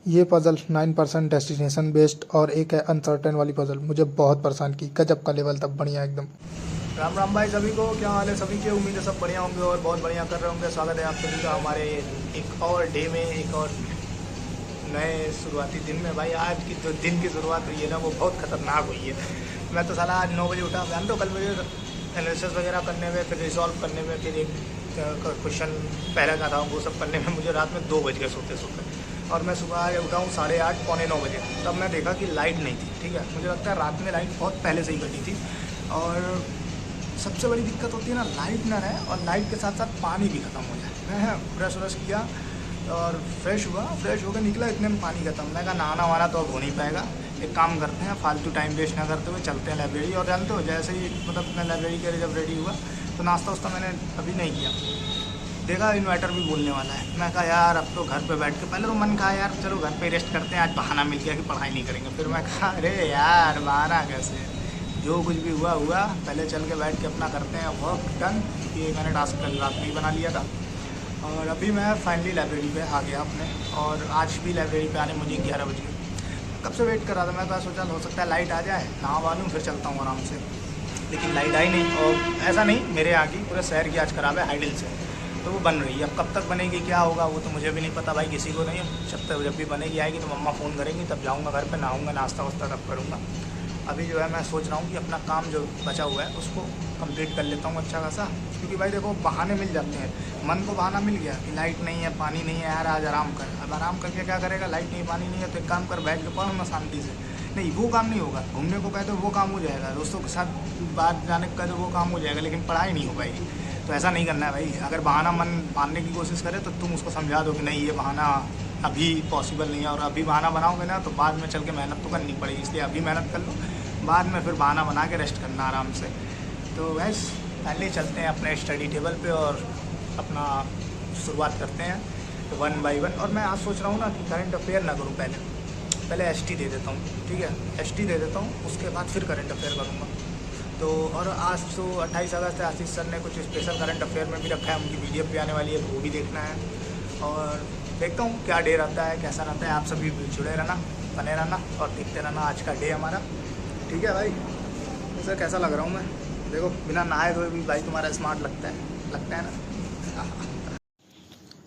ये puzzle 9% destination based और एक है अनसर्टेन वाली पज़ल, मुझे बहुत परेशान की। गजब का लेवल तब बढ़िया एकदम। राम राम भाई सभी को, क्या हाल है सभी के। उम्मीद है सब बढ़िया होंगे और बहुत बढ़िया कर रहे होंगे। स्वागत है आप सभी का हमारे एक और डे में, एक और नए शुरुआती दिन में। भाई आज की जो दिन की शुरुआत हुई है ना, वो बहुत खतरनाक हुई है। मैं तो साला आज 9 बजे उठा। जान दो, कल मुझे एनालिसिस वगैरह करने में, फिर रिजॉल्व करने में, फिर एक क्वेश्चन पहले का था वो सब करने में मुझे रात में 2 बज गए सोते सोते। और मैं सुबह आज उठा हूँ 8:30 पौने 9 बजे। तब मैं देखा कि लाइट नहीं थी। ठीक है, मुझे लगता है रात में लाइट बहुत पहले से ही कटी थी। और सबसे बड़ी दिक्कत होती है ना, लाइट ना रहे और लाइट के साथ साथ पानी भी ख़त्म हो जाए। मैं ब्रश व्रश किया और फ्रेश हुआ, फ्रेश होकर निकला, इतने में पानी खत्म। मैं कहा नहाना वाना तो अब हो नहीं पाएगा, एक काम करते हैं, फालतू टाइम वेस्ट ना करते हुए चलते हैं लाइब्रेरी। और जानते हो, जैसे ही मतलब मैं लाइब्रेरी के लिए जब रेडी हुआ तो नाश्ता वास्ता मैंने अभी नहीं किया। देखा इन्वर्टर भी बोलने वाला है। मैं कहा यार अब तो घर पे बैठ के, पहले तो मन कहा यार चलो घर पे रेस्ट करते हैं, आज बहाना मिल गया कि पढ़ाई नहीं करेंगे। फिर मैं कहा अरे यार बहाना कैसे, जो कुछ भी हुआ हुआ, पहले चल के बैठ के अपना करते हैं वर्क डन। क्योंकि मैंने टास्क कल रात में ही बना लिया था। और अभी मैं फाइनली लाइब्रेरी पे आ गया अपने। और आज भी लाइब्रेरी पे आने मुझे 11 बज गए। कब से वेट कर रहा था। मैं कहा सोचा हो सकता है लाइट आ जाए, नहा लूँ फिर चलता हूँ आराम से। लेकिन लाइट आई नहीं। और ऐसा नहीं मेरे यहाँ की, पूरे शहर की आज खराब है हाइडिल से। तो वो बन रही है, अब कब तक बनेगी क्या होगा वो तो मुझे भी नहीं पता भाई, किसी को नहीं। जब भी बनेगी आएगी तो मम्मा फ़ोन करेंगी, तब जाऊँगा घर पे, नहाऊँगा, नाश्ता वास्ता तब करूँगा। अभी जो है मैं सोच रहा हूँ कि अपना काम जो बचा हुआ है उसको कंप्लीट कर लेता हूँ अच्छा खासा। क्योंकि भाई देखो बहाने मिल जाते हैं। मन को बहाना मिल गया कि लाइट नहीं है, पानी नहीं है, यार आज आराम कर। अब आराम करके क्या करेगा, लाइट नहीं पानी नहीं है, तो एक काम कर, बैठ के पढ़ो ना शांति से। नहीं वो काम नहीं होगा, घूमने को कहे तो वो काम हो जाएगा, दोस्तों के साथ बात जाने का तो वो काम हो जाएगा, लेकिन पढ़ाई नहीं हो पाएगी। तो ऐसा नहीं करना है भाई। अगर बहाना मन मानने की कोशिश करे तो तुम उसको समझा दो कि नहीं ये बहाना अभी पॉसिबल नहीं है। और अभी बहाना बनाओगे ना तो बाद में चल के मेहनत तो करनी पड़ेगी, इसलिए अभी मेहनत कर लो, बाद में फिर बहाना बना के रेस्ट करना आराम से। तो बस पहले चलते हैं अपने स्टडी टेबल पे और अपना शुरुआत करते हैं 1 बाय 1। और मैं आज सोच रहा हूँ ना कि करंट अफेयर ना करूँ, पहले एसटी दे देता हूँ। ठीक है, एसटी दे देता हूँ, उसके बाद फिर करंट अफेयर करूँगा। तो और आज तो 28 अगस्त है, आशीष सर ने कुछ स्पेशल करंट अफेयर में भी रखा है, उनकी वीडियो भी आने वाली है, वो भी देखना है। और देखता हूँ क्या डे रहता है, कैसा रहता है। आप सभी जुड़े रहना, बने रहना और देखते रहना आज का डे हमारा। ठीक है भाई, सर कैसा लग रहा हूँ मैं, देखो बिना नहाए धोए भी भाई तुम्हारा स्मार्ट लगता है ना।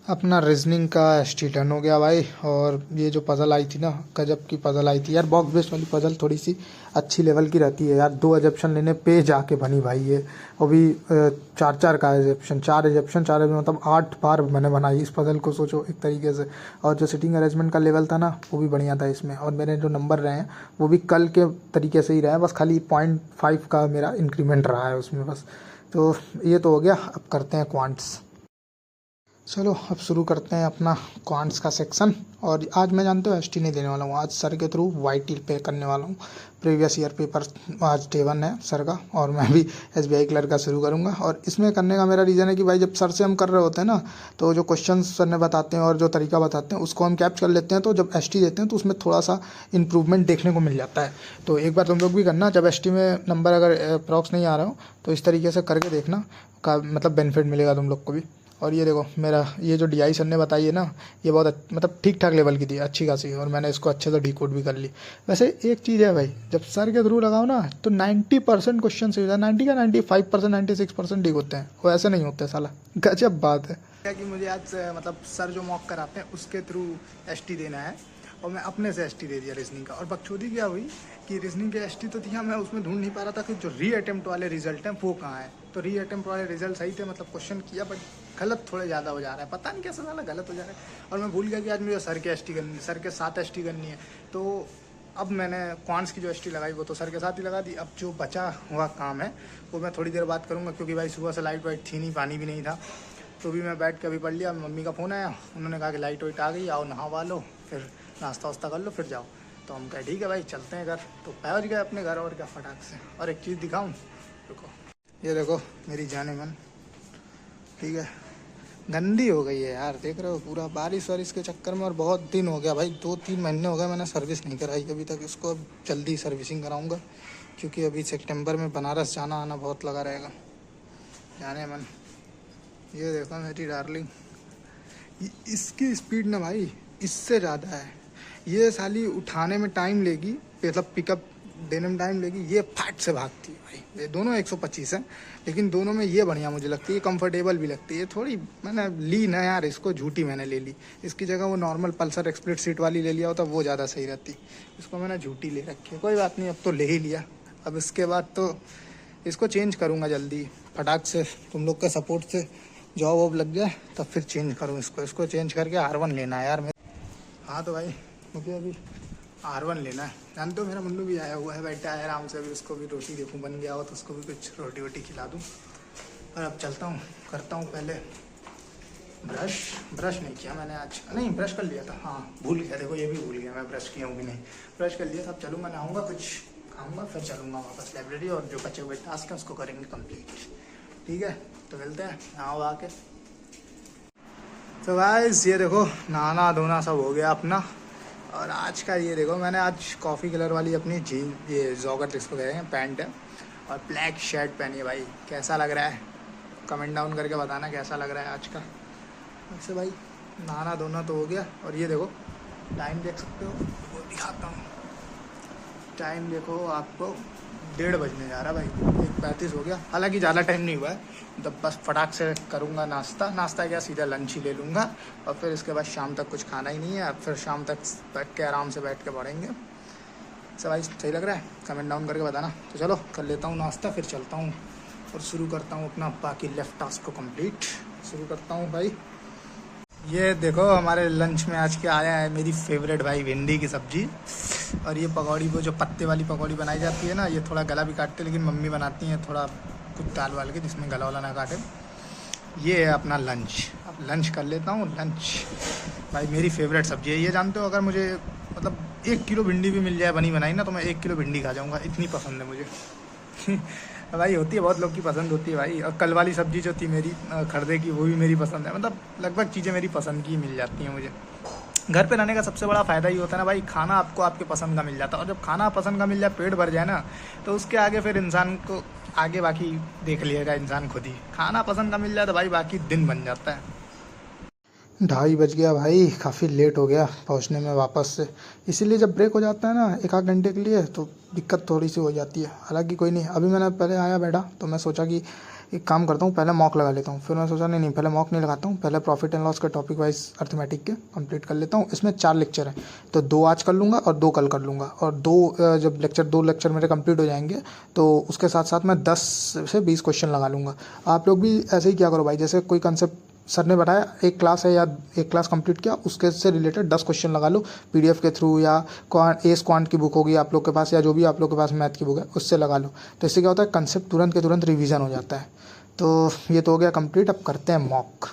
अपना रीजनिंग का एसटी टर्न हो गया भाई। और ये जो पज़ल आई थी ना, गजब की पज़ल आई थी यार। बॉक्स बेस्ड वाली पज़ल थोड़ी सी अच्छी लेवल की रहती है यार। 2 एजप्शन लेने पे जाके बनी भाई ये। अभी 4 का एजप्शन, 4 एजप्शन, 4 मतलब 8 बार मैंने बनाई इस पज़ल को, सोचो एक तरीके से। और जो सिटिंग अरेंजमेंट का लेवल था ना वो भी बढ़िया था इसमें। और मेरे जो नंबर रहे हैं वो भी कल के तरीके से ही रहे हैं, बस खाली 0.5 का मेरा इंक्रीमेंट रहा है उसमें बस। तो ये तो हो गया, अब करते हैं क्वांट्स। चलो अब शुरू करते हैं अपना क्वांट्स का सेक्शन। और आज मैं जानते हो एसटी नहीं देने वाला हूँ, आज सर के थ्रू वाईटी पे करने वाला हूँ। प्रीवियस ईयर पेपर आज डे 1 है सर का, और मैं भी एसबीआई क्लर्क का शुरू करूँगा। और इसमें करने का मेरा रीज़न है कि भाई जब सर से हम कर रहे होते हैं ना, तो जो क्वेश्चन सर ने बताते हैं और जो तरीका बताते हैं उसको हम कैप्च कर लेते हैं। तो जब एसटी देते हैं तो उसमें थोड़ा सा इंप्रूवमेंट देखने को मिल जाता है। तो एक बार तुम लोग भी करना, जब एसटी में नंबर अगर अप्रॉक्स नहीं आ रहा हो तो इस तरीके से करके देखना, का मतलब बेनिफिट मिलेगा तुम लोग को भी। और ये देखो मेरा ये जो डीआई सर ने बताई है ना, ये बहुत मतलब ठीक ठाक लेवल की थी, अच्छी खासी। और मैंने इसको अच्छे से डिकोड भी कर ली। वैसे एक चीज़ है भाई, जब सर के थ्रू लगाओ ना तो 90% क्वेश्चन सही होता है। 90 का 95%, 96% ठीक होते हैं, वो ऐसे नहीं होते साला। गजब बात है क्या कि मुझे आज मतलब सर जो मॉक कराते हैं उसके थ्रू एसटी देना है, और मैं अपने से एसटी दे दिया रीजनिंग का। और बकचोदी क्या हुई कि रीजनिंग के एसटी तो दिया, मैं उसमें ढूंढ नहीं पा रहा था कि जो री अटेम्प्ट वाले रिजल्ट हैं वो कहाँ हैं। तो री अटेम्प्ट वाले रिजल्ट सही थे, मतलब क्वेश्चन किया बट गलत थोड़े ज़्यादा हो जा रहा है, पता नहीं कैसे साला गलत हो जा रहा है। और मैं भूल गया कि आज मुझे सर के एसटी करनी है, सर के साथ एसटी करनी है। तो अब मैंने क्वांट्स की जो एसटी लगाई वो तो सर के साथ ही लगा दी। अब जो बचा हुआ काम है वो मैं थोड़ी देर बाद करूँगा, क्योंकि भाई सुबह से लाइट वाइट थी नहीं, पानी भी नहीं था। तो भी मैं बैठ के अभी पढ़ लिया। मम्मी का फ़ोन आया, उन्होंने कहा कि लाइट वाइट आ गई, आओ नहा लो, फिर नाश्ता वास्ता कर लो, फिर जाओ। तो हम कहे ठीक है भाई चलते हैं घर। तो पहुँच गए अपने घर, और क्या फटाक से। और एक चीज़ दिखाऊँ, रुको, ये देखो मेरी जाने मन, ठीक है, गंदी हो गई है यार, देख रहे हो पूरा बारिश वारिश के चक्कर में। और बहुत दिन हो गया भाई, 2-3 महीने हो गए मैंने सर्विस नहीं कराई अभी तक इसको। अब जल्दी सर्विसिंग कराऊंगा, क्योंकि अभी सितंबर में बनारस जाना आना बहुत लगा रहेगा, जाने मन। ये देखो मेरी डार्लिंग, इसकी स्पीड ना भाई इससे ज़्यादा है। ये साली उठाने में टाइम लेगी, मतलब पिकअप देने में टाइम लेगी, ये फट से भागती है भाई। ये दोनों 125 है, लेकिन दोनों में ये बढ़िया मुझे लगती है, कंफर्टेबल भी लगती है थोड़ी। मैंने ली ना यार इसको, झूठी मैंने ले ली। इसकी जगह वो नॉर्मल पल्सर एक्सप्लिट सीट वाली ले लिया होता, वो ज़्यादा सही रहती। इसको मैंने झूठी ले रखी है, कोई बात नहीं, अब तो ले ही लिया। अब इसके बाद तो इसको चेंज करूँगा जल्दी फटाक से, तुम लोग के सपोर्ट से जॉब वॉब लग जाए तब फिर चेंज करूँ इसको चेंज करके R1 लेना है यार मेरे। हाँ तो भाई मुझे अभी R1 लेना है। जानते हो मेरा मुन्नू भी आया हुआ है, बैठा है आराम से, अभी उसको भी रोटी देखूँ बन गया हो तो उसको भी कुछ रोटी वोटी खिला दूँ। और अब चलता हूँ, करता हूँ पहले ब्रश नहीं किया मैंने आज, नहीं ब्रश कर लिया था, हाँ भूल गया, देखो ये भी भूल गया मैं ब्रश किया हूँ कि नहीं। ब्रश कर लिया था, अब चलूँगा, नहाऊँगा, कुछ खाऊँगा, फिर चलूँगा वापस लाइब्रेरी, और जो बचे हुए टास्क हैं उसको करेंगे कंप्लीट। ठीक है, तो मिलते हैं नहा आके। तो गाइस ये देखो नहाना धोना सब हो गया अपना, और आज का ये देखो मैंने आज कॉफ़ी कलर वाली अपनी जीन, ये जॉगर जिसको कह रहे हैं, पैंट है, और ब्लैक शर्ट पहनी है भाई। कैसा लग रहा है कमेंट डाउन करके बताना कैसा लग रहा है आज का। वैसे भाई नहाना धोना तो हो गया, और ये देखो टाइम देख सकते हो, वो दिखाता हूँ टाइम, देखो आपको 1:30 बजने जा रहा है भाई, 1:35 हो गया। हालांकि ज़्यादा टाइम नहीं हुआ है, तब बस फटाक से करूँगा नाश्ता क्या सीधा लंच ही ले लूँगा, और फिर इसके बाद शाम तक कुछ खाना ही नहीं है। फिर शाम तक बैठ के आराम से बैठ के पढ़ेंगे। सब भाई सही लग रहा है कमेंट डाउन करके बताना। तो चलो कर लेता हूँ नाश्ता, फिर चलता हूँ और शुरू करता हूँ अपना बाकी लेफ्ट टास्क को कंप्लीट। शुरू करता हूँ भाई। ये देखो हमारे लंच में आज क्या आया है, मेरी फेवरेट भाई भिंडी की सब्जी, और ये पकौड़ी, वो जो पत्ते वाली पकौड़ी बनाई जाती है ना, ये थोड़ा गला भी काटते, लेकिन मम्मी बनाती हैं थोड़ा कुछ दाल वाल के जिसमें गला वाला ना काटे। ये है अपना लंच, अब लंच कर लेता हूँ। लंच भाई मेरी फेवरेट सब्जी है, ये जानते हो, अगर मुझे मतलब 1 किलो भिंडी भी मिल जाए बनी बनाई ना, तो मैं 1 किलो भिंडी खा जाऊँगा, इतनी पसंद है मुझे। भाई होती है, बहुत लोग की पसंद होती है भाई। और कल वाली सब्जी जो थी मेरी खरदे की, वो भी मेरी पसंद है। मतलब लगभग चीज़ें मेरी पसंद की मिल जाती हैं मुझे। घर पे रहने का सबसे बड़ा फ़ायदा ये होता है ना भाई, खाना आपको आपके पसंद का मिल जाता है, और जब खाना पसंद का मिल जाए, पेट भर जाए ना, तो उसके आगे फिर इंसान को आगे बाकी देख लिएगा इंसान खुद ही। खाना पसंद का मिल जाए तो भाई बाकी दिन बन जाता है। 2:30 बज गया भाई, काफ़ी लेट हो गया पहुंचने में वापस से। इसीलिए जब ब्रेक हो जाता है ना 1 आध घंटे के लिए, तो दिक्कत थोड़ी सी हो जाती है। हालांकि कोई नहीं, अभी मैंने पहले आया बैठा तो मैं सोचा कि एक काम करता हूँ, पहले मॉक लगा लेता हूँ। फिर मैं सोचा नहीं पहले मॉक नहीं लगाता हूँ, पहले प्रॉफिट एंड लॉस के टॉपिक वाइज अर्थमेटिक के कंप्लीट कर लेता हूँ। इसमें 4 लेक्चर हैं, तो 2 आज कर लूँगा और 2 कल कर लूँगा। और 2 लेक्चर मेरे कंप्लीट हो जाएंगे तो उसके साथ साथ मैं 10 से 20 क्वेश्चन लगा लूँगा। आप लोग भी ऐसे ही क्या करो भाई, जैसे कोई कंसेप्ट सर ने बताया, एक क्लास है या एक क्लास कंप्लीट किया, उसके से रिलेटेड 10 क्वेश्चन लगा लो पीडीएफ के थ्रू, या एस क्वांट की बुक होगी आप लोग के पास, या जो भी आप लोग के पास मैथ की बुक है उससे लगा लो। तो इससे क्या होता है, कंसेप्ट तुरंत के तुरंत रिवीजन हो जाता है। तो ये तो हो गया कंप्लीट, अब करते हैं मॉक।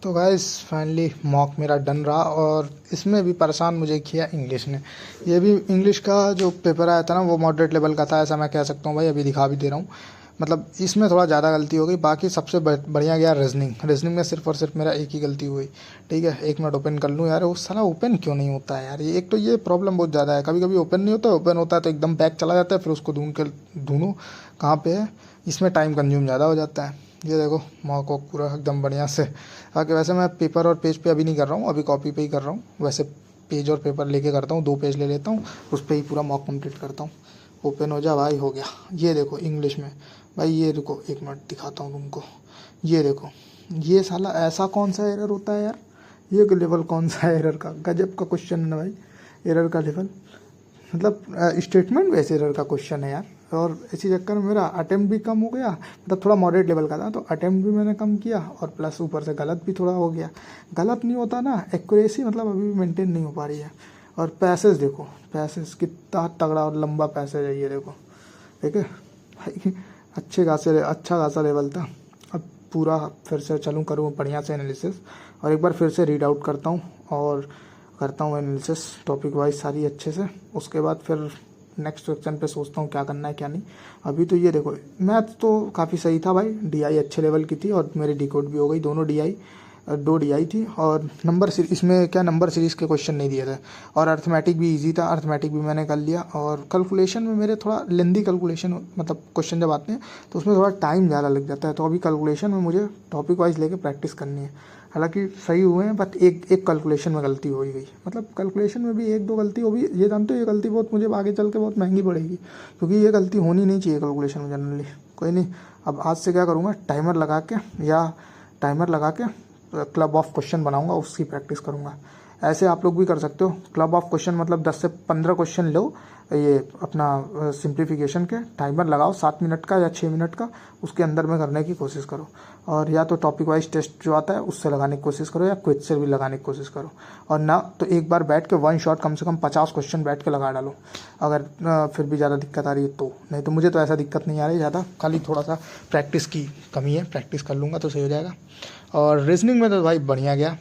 तो गाइस फाइनली मॉक मेरा डन रहा, और इसमें भी परेशान मुझे किया इंग्लिश ने। ये भी इंग्लिश का जो पेपर आया था ना, वो मॉडरेट लेवल का था, ऐसा मैं कह सकता हूँ भाई, अभी दिखा भी दे रहा हूँ। मतलब इसमें थोड़ा ज़्यादा गलती हो गई, बाकी सबसे बढ़िया गया रीजनिंग में सिर्फ और सिर्फ मेरा एक ही गलती हुई। ठीक है, 1 मिनट ओपन कर लूँ यार, वो साला ओपन क्यों नहीं होता है यार। ये एक तो ये प्रॉब्लम बहुत ज़्यादा है, कभी कभी ओपन नहीं होता, ओपन होता है तो एकदम बैक चला जाता है, फिर उसको ढूंढूँ कहाँ पे है, इसमें टाइम कंज्यूम ज़्यादा हो जाता है। ये देखो मॉक वॉक पूरा एकदम बढ़िया से आके। वैसे मैं पेपर और पेज पे अभी नहीं कर रहा हूँ, अभी कॉपी पे ही कर रहा हूँ। वैसे पेज और पेपर लेके करता हूँ, 2 पेज ले लेता हूँ, उस पर ही पूरा मॉक कंप्लीट करता हूँ। ओपन हो जा भाई, हो गया। ये देखो इंग्लिश में भाई, ये रुको 1 मिनट दिखाता हूँ तुमको। ये देखो, ये साला ऐसा कौन सा एरर होता है यार, ये लेवल कौन सा है एरर का, गजब का क्वेश्चन है ना भाई एरर का लेवल। मतलब स्टेटमेंट बेस एरर का क्वेश्चन है यार। और इसी चक्कर में मेरा अटेम्प्ट भी कम हो गया, मतलब थोड़ा मॉडरेट लेवल का था तो अटेम्प्ट भी मैंने कम किया, और प्लस ऊपर से गलत भी थोड़ा हो गया। गलत नहीं होता ना, एक्यूरेसी मतलब अभी भी मेंटेन नहीं हो पा रही है। और पैसेज देखो, पैसेज कितना तगड़ा और लंबा पैसेज है, ये देखो ठीक है भाई, अच्छा खासा लेवल था। अब पूरा फिर से करूँ बढ़िया से एनालिसिस, और एक बार फिर से रीड आउट करता हूँ और करता हूँ एनालिसिस टॉपिक वाइज सारी अच्छे से। उसके बाद फिर नेक्स्ट सेक्शन पे सोचता हूँ क्या करना है क्या नहीं। अभी तो ये देखो मैथ तो काफ़ी सही था भाई, डीआई अच्छे लेवल की थी, और मेरी डिकोड भी हो गई, 2 डीआई थी। और नंबर सीरीज, इसमें क्या नंबर सीरीज़ के क्वेश्चन नहीं दिए थे। और अर्थमेटिक भी इजी था, अर्थमेटिक भी मैंने कर लिया। और कैलकुलेशन में मेरे थोड़ा लेंदी कैलकुलेशन, मतलब क्वेश्चन जब आते हैं तो उसमें थोड़ा टाइम ज़्यादा लग जाता है, तो अभी कैलकुलेशन में मुझे टॉपिक वाइज लेके प्रैक्टिस करनी है। हालांकि सही हुए हैं, बट एक एक कैलकुलेशन में गलती हो ही गई। मतलब कैलकुलेशन में भी एक दो गलती हो भी, ये जानते हो ये गलती बहुत मुझे आगे चल के बहुत महंगी पड़ेगी, क्योंकि ये गलती होनी नहीं चाहिए कैलकुलेशन में जनरली। कोई नहीं, अब आज से क्या करूँगा, टाइमर लगा के क्लब ऑफ क्वेश्चन बनाऊंगा, उसकी प्रैक्टिस करूंगा। ऐसे आप लोग भी कर सकते हो। क्लब ऑफ क्वेश्चन मतलब 10 से 15 क्वेश्चन लो, ये अपना सिंप्लीफिकेशन के, टाइमर लगाओ 7 मिनट का या 6 मिनट का, उसके अंदर में करने की कोशिश करो। और या तो टॉपिक वाइज टेस्ट जो आता है उससे लगाने की कोशिश करो, या क्विज से भी लगाने की कोशिश करो। और ना तो एक बार बैठ के वन शॉट कम से कम 50 क्वेश्चन बैठ के लगा डालो, अगर फिर भी ज़्यादा दिक्कत आ रही है तो। नहीं तो मुझे तो ऐसा दिक्कत नहीं आ रही ज़्यादा, खाली थोड़ा सा प्रैक्टिस की कमी है, प्रैक्टिस कर लूँगा तो सही हो जाएगा। और रीजनिंग में तो भाई बढ़िया गया,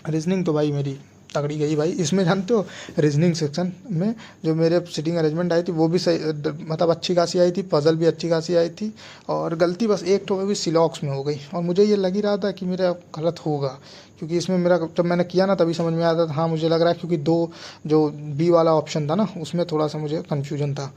रीजनिंग तो भाई मेरी तगड़ी गई भाई। इसमें जानते हो रीजनिंग सेक्शन में जो मेरे सिटिंग अरेंजमेंट आई थी वो भी सही, मतलब अच्छी खासी आई थी, पजल भी अच्छी खासी आई थी। और गलती बस एक तो भी सिलॉक्स में हो गई, और मुझे ये लग ही रहा था कि मेरा गलत होगा, क्योंकि इसमें मेरा जब मैंने किया ना तभी समझ में आया था, हाँ मुझे लग रहा है, क्योंकि दो जो बी वाला ऑप्शन था ना उसमें थोड़ा सा मुझे कन्फ्यूजन था,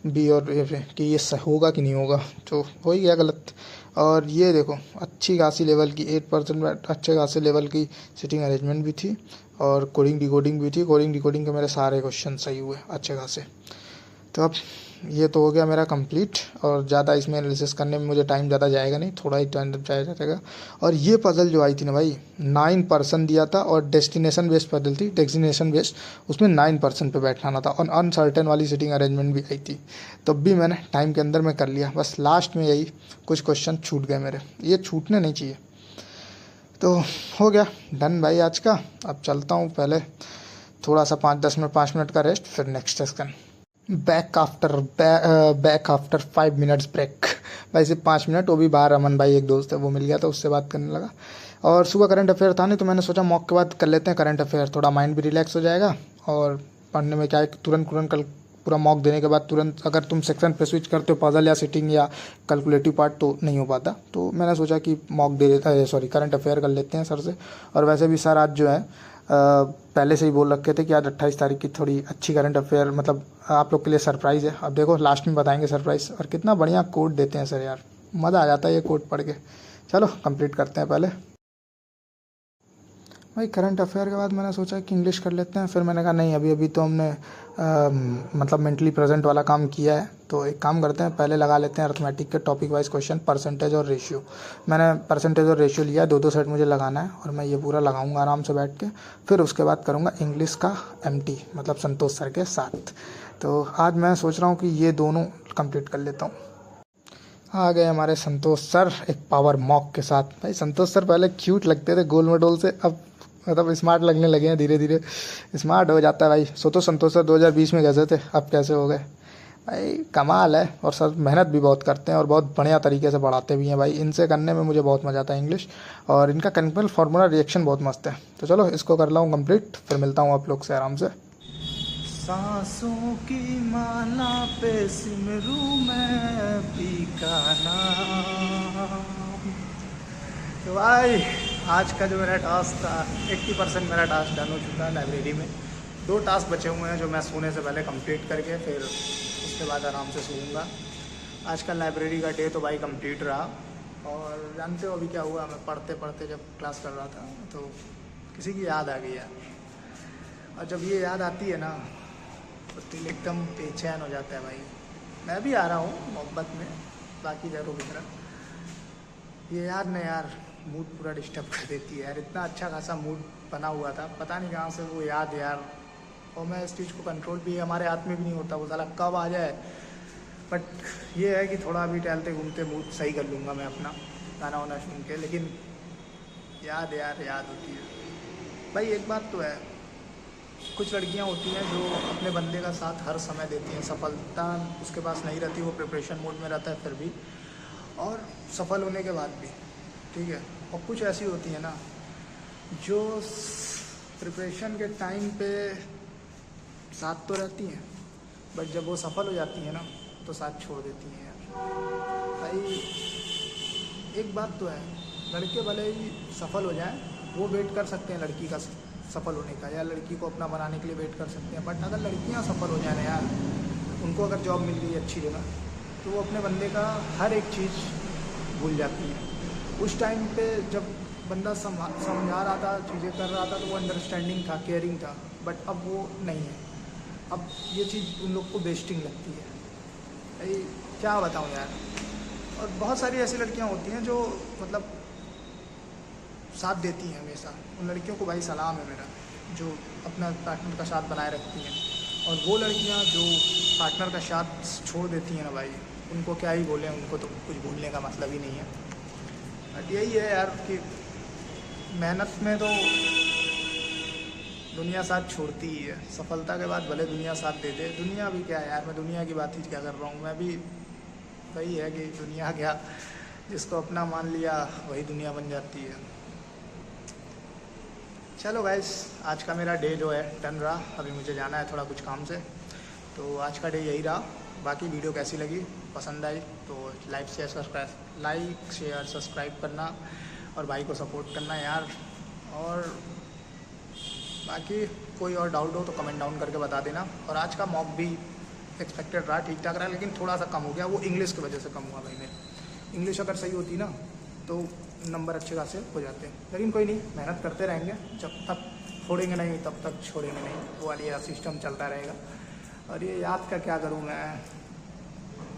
बी और ए पे, कि ये होगा कि नहीं होगा, तो हो ही गया गलत। और ये देखो अच्छी खासी लेवल की 8% अच्छे खासे लेवल की सिटिंग अरेंजमेंट भी थी, और कोडिंग डिकोडिंग भी थी। कोडिंग डिकोडिंग के मेरे सारे क्वेश्चन सही हुए अच्छे खासे। तो अब ये तो हो गया मेरा कंप्लीट, और ज़्यादा इसमें एनालिसिस करने में मुझे टाइम ज़्यादा जाएगा नहीं, थोड़ा ही टाइम जाएगा। और ये पजल जो आई थी ना भाई, 9% दिया था, और डेस्टिनेशन बेस्ड पजल थी, डेस्टिनेशन बेस्ड, उसमें 9% पे बैठाना था, और अनसर्टेन वाली सिटिंग अरेंजमेंट भी आई थी। तब भी मैंने टाइम के अंदर में कर लिया, बस लास्ट में यही कुछ क्वेश्चन छूट गए मेरे, ये छूटने नहीं चाहिए। तो हो गया डन भाई आज का। अब चलता हूँ, पहले थोड़ा सा 5 मिनट का रेस्ट, फिर next session. Back after 5 minutes break भाई, सिर्फ 5 मिनट, वो भी बाहर अमन भाई एक दोस्त है वो मिल गया था, उससे बात करने लगा। और सुबह करंट अफेयर था नहीं, तो मैंने सोचा मॉक के बाद कर लेते हैं करंट अफेयर, थोड़ा माइंड भी रिलैक्स हो जाएगा। और पढ़ने में क्या है, तुरंत कल पूरा मॉक देने के बाद तुरंत अगर तुम सेक्शन पे स्विच करते हो पजल या सिटिंग या कैलकुलेटिव पार्ट तो नहीं हो पाता, तो मैंने सोचा कि मॉक दे देता है, सॉरी करंट अफेयर कर लेते हैं सर से। और वैसे भी सर आज जो है पहले से ही बोल रखे थे कि आज 28 तारीख की थोड़ी अच्छी करंट अफेयर, मतलब आप लोग के लिए सरप्राइज़ है। अब देखो लास्ट में बताएंगे सरप्राइज़। और कितना बढ़िया कोड देते हैं सर यार, मज़ा आ जाता है ये कोड पढ़ के। चलो कंप्लीट करते हैं पहले भाई। करंट अफेयर के बाद मैंने सोचा कि इंग्लिश कर लेते हैं, फिर मैंने कहा नहीं अभी तो हमने मतलब मेंटली प्रेजेंट वाला काम किया है, तो एक काम करते हैं पहले लगा लेते हैं अर्थमेटिक के टॉपिक वाइज क्वेश्चन, परसेंटेज और रेशियो। मैंने परसेंटेज और रेशियो लिया, 2 सेट मुझे लगाना है, और मैं ये पूरा लगाऊंगा आराम से बैठ के। फिर उसके बाद करूँगा इंग्लिश का MT, मतलब संतोष सर के साथ। तो आज मैं सोच रहा हूँ कि ये दोनों कंप्लीट कर लेता हूँ। आ गए हमारे संतोष सर एक पावर मॉक के साथ। भाई संतोष सर पहले क्यूट लगते थे गोल मटोल से, अब मतलब स्मार्ट लगने लगे हैं, धीरे धीरे स्मार्ट हो जाता है भाई। तो संतोष सर 2020 में कैसे थे, अब कैसे हो गए भाई, कमाल है। और सर मेहनत भी बहुत करते हैं और बहुत बढ़िया तरीके से पढ़ाते भी हैं भाई। इनसे करने में मुझे बहुत मज़ा आता है इंग्लिश, और इनका कंपेल फार्मूला रिएक्शन बहुत मस्त है। तो चलो इसको कर लाऊँ कंप्लीट, फिर मिलता हूँ आप लोग से आराम से। सांसों की माला पे सिमरू मैं पी का नाम। तो भाई आज का जो मेरा टास्क था 80% मेरा टास्क डन हो चुका है लाइब्रेरी में। 2 टास्क बचे हुए हैं जो मैं सोने से पहले कंप्लीट करके फिर उसके बाद आराम से सोऊंगा। आज का लाइब्रेरी का डे तो भाई कंप्लीट रहा। और जानते हो अभी क्या हुआ, मैं पढ़ते पढ़ते जब क्लास कर रहा था तो किसी की याद आ गई यार। और जब ये याद आती है ना तो दिल एकदम बेचैन हो जाता है भाई। मैं भी आ रहा हूँ मोहब्बत में बाकी जगहों की तरफ। ये याद नहीं यार मूड पूरा डिस्टर्ब कर देती है यार। इतना अच्छा खासा मूड बना हुआ था, पता नहीं कहाँ से वो याद यार। और मैं इस चीज़ को कंट्रोल भी हमारे हाथ में भी नहीं होता, वो साला कब आ जाए। बट ये है कि थोड़ा अभी टहलते घूमते मूड सही कर लूँगा मैं अपना गाना वाना सुन के। लेकिन याद याद होती है भाई। एक बात तो है, कुछ लड़कियां होती हैं जो अपने बंदे का साथ हर समय देती हैं, सफलता उसके पास नहीं रहती, वो प्रिपरेशन मोड में रहता है फिर भी, और सफल होने के बाद भी, ठीक है। और कुछ ऐसी होती है ना जो प्रिपरेशन के टाइम पे साथ तो रहती हैं, बट जब वो सफल हो जाती हैं ना तो साथ छोड़ देती हैं यार। भाई एक बात तो है, लड़के भले ही सफल हो जाएं, वो वेट कर सकते हैं लड़की का सफल होने का, या लड़की को अपना बनाने के लिए वेट कर सकते हैं। बट अगर लड़कियां सफल हो जाए यार, उनको अगर जॉब मिल गई अच्छी जगह, तो वो अपने बंदे का हर एक चीज़ भूल जाती हैं। उस टाइम पे जब बंदा समझा रहा था, चीज़ें कर रहा था, तो वो अंडरस्टैंडिंग था, केयरिंग था। बट अब वो नहीं है। अब ये चीज़ उन लोग को बेस्टिंग लगती है भाई, क्या बताऊँ यार। और बहुत सारी ऐसी लड़कियां होती हैं जो मतलब साथ देती हैं हमेशा। उन लड़कियों को भाई सलाम है मेरा, जो अपना पार्टनर का साथ बनाए रखती हैं। और वो लड़कियां जो पार्टनर का साथ छोड़ देती हैं ना भाई, उनको क्या ही बोलें, उनको तो कुछ बोलने का मतलब ही नहीं है। बट यही है यार कि मेहनत में तो दुनिया साथ छोड़ती ही है। सफलता के बाद भले दुनिया साथ दे दे, दुनिया भी क्या है यार, मैं दुनिया की बात ही क्या कर रहा हूँ। मैं भी वही है कि दुनिया क्या, जिसको अपना मान लिया वही दुनिया बन जाती है। चलो गाइस, आज का मेरा डे जो है डन रहा। अभी मुझे जाना है थोड़ा कुछ काम से, तो आज का डे यही रहा। बाकी वीडियो कैसी लगी, पसंद आई तो लाइक शेयर सब्सक्राइब करना और भाई को सपोर्ट करना यार। और बाकी कोई और डाउट हो तो कमेंट डाउन करके बता देना। और आज का मॉक भी एक्सपेक्टेड रहा, ठीक ठाक रहा, लेकिन थोड़ा सा कम हो गया। वो इंग्लिश की वजह से कम हुआ भाई मेरे। इंग्लिश अगर सही होती ना तो नंबर अच्छे खासे हो जाते हैं। लेकिन कोई नहीं, मेहनत करते रहेंगे, जब तक छोड़ेंगे नहीं तब तक छोड़ेंगे नहीं, वो वाली सिस्टम चलता रहेगा। और ये याद का क्या करूँ मैं,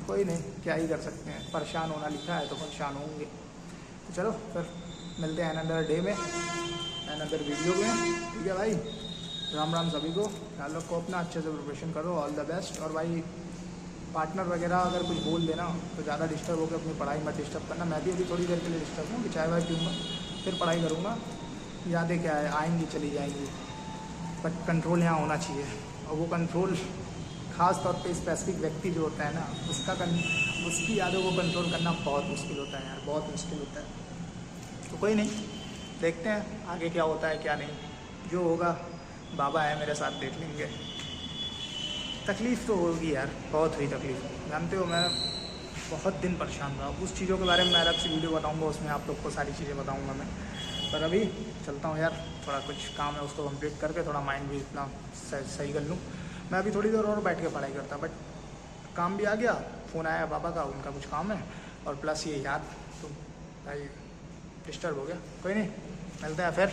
कोई नहीं, क्या ही कर सकते हैं। परेशान होना लिखा है तो परेशान होंगे। तो चलो फिर मिलते हैं अनदर डे में, अनदर वीडियो में, ठीक है भाई। राम राम सभी को, ख्याल रखो अपना, अच्छे से प्रिपरेशन करो, ऑल द बेस्ट। और भाई पार्टनर वगैरह अगर कुछ बोल देना तो ज़्यादा डिस्टर्ब होकर अपनी पढ़ाई मत डिस्टर्ब करना। मैं भी अभी थोड़ी देर के लिए डिस्टर्ब हूँ कि चाय वाय पीऊँगा, फिर पढ़ाई करूँगा। यादें क्या है, आएंगी चली जाएंगी, बट कंट्रोल यहाँ होना चाहिए। और वो कंट्रोल ख़ास तौर पे स्पेसिफिक व्यक्ति जो होता है ना, उसकी यादों को कंट्रोल करना बहुत मुश्किल होता है यार, बहुत मुश्किल होता है। तो कोई नहीं, देखते हैं आगे क्या होता है क्या नहीं। जो होगा बाबा है मेरे साथ, देख लेंगे। तकलीफ़ तो होगी यार, बहुत हुई तकलीफ़, जानते हो। मैं बहुत दिन परेशान रहा। उस चीज़ों के बारे में मैं अलग से वीडियो बताऊंगा, उसमें आप लोग को सारी चीज़ें बताऊंगा मैं। पर अभी चलता हूँ यार, थोड़ा कुछ काम है उसको कंप्लीट करके थोड़ा माइंड भी इतना सही कर लूँ। मैं अभी थोड़ी देर और बैठ के पढ़ाई करता, बट काम भी आ गया, फ़ोन आया पापा का, उनका कुछ काम है, और प्लस ये याद तो भाई डिस्टर्ब हो गया। कोई नहीं, मिलते हैं फिर।